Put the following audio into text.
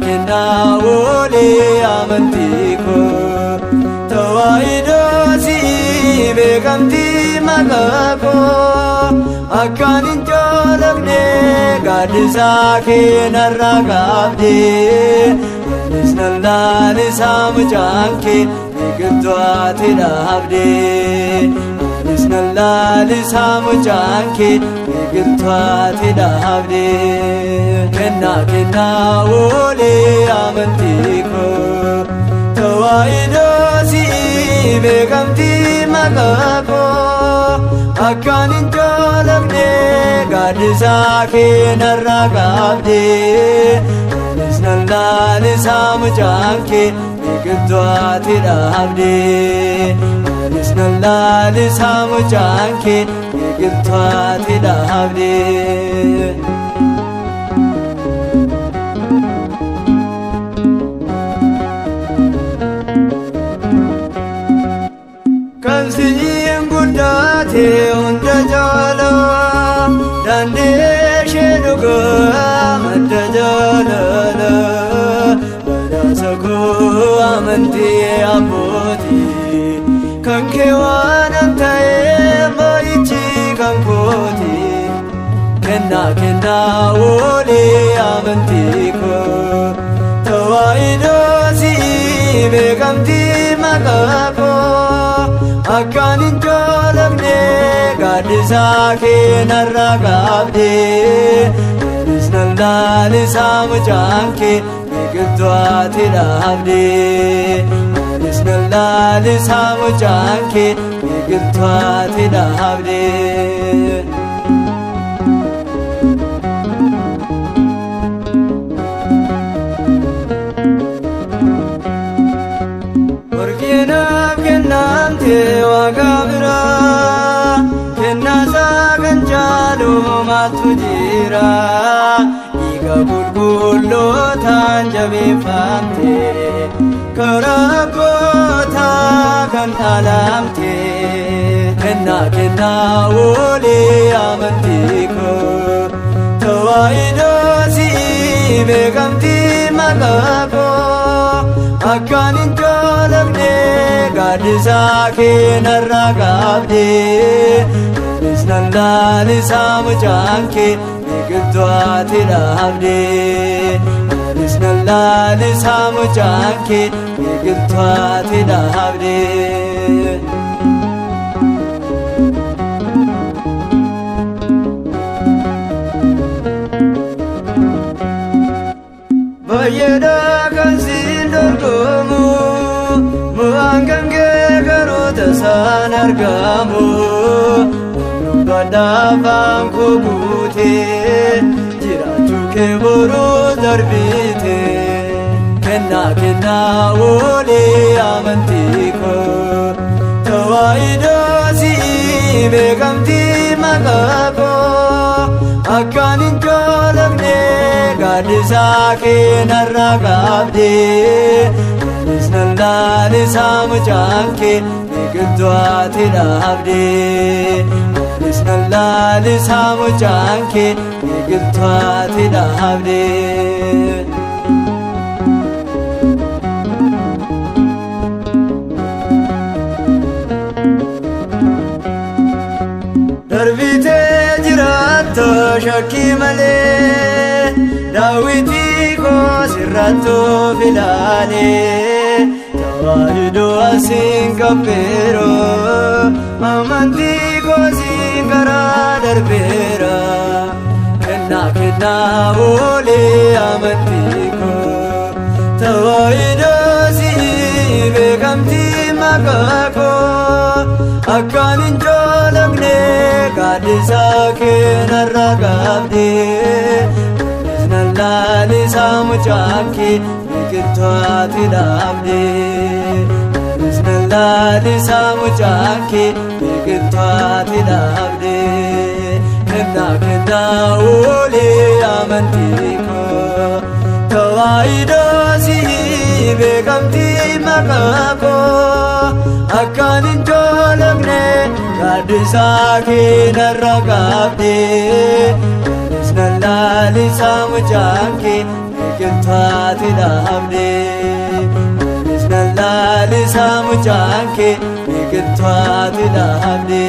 Kenna wole amantiko tawaido si bekamti magako akanin jolabne gadisa ke naragabde nisnalani samjanke nigtwati dabde nisnalani samjanke nigtwati dabde Kenna wole amantiko tawaido si bekamti magako akanin jolabne gadisa ke naragabde nisnalani samjanke nigtwati dabde nisnalani samjanke nigtwati dabde Kansiin guddate hunda jala dande sheduga madda jalala badasako amanti aboti kanke wanantae maichi kankoti Kenna wole amantiko tawaido si bekamti magako akanin jolabne gadisa ke naragabde nisnalani samjanke nigtwati dabde nisnalani samjanke nigtwati dabde Kennamte wagabira kenna sagan jalu matujira iga bulbulo tanjabifamte karabota kan alamte Kenna wole amantiko tawaido si bekamti magako akanin jolabne gadisa ke naragabde nisnalani samjanke nigtwati dabde nisnalani samjanke nigtwati dabde Bayeda kansin dorgomu muangangge garota sanargamu badafan kugute jiraachu ke boru darbite Kenna wole amantiko tawaido si bekamti magako akanin jolabne gadisa ke naragabde nisnalani samjanke nigtwati dabde nisnalani samjanke nigtwati dabde darbite jiraatto shakki malee daawiti ko sirratto filale tawaido asin kabbero amanti ko sin gara darbera Kenna wole amantiko tawaido si bekamti magako akanin jolabne gadisa ke naragabde nisnalani samjanke biqiltuutti dhaabde. Lalisaa mucaan kee biqiltuutti dhaabde. Kennaa oolee amantii koo tawaahidoo si'i beekamtii maqaa koo akkaan hin joolamne gaaddisaa kee narra gaabde. Lalisaa mucaan kee biqiltuutti dhaabde. Lalisaa mucaan kee biqiltuutti dhaabde.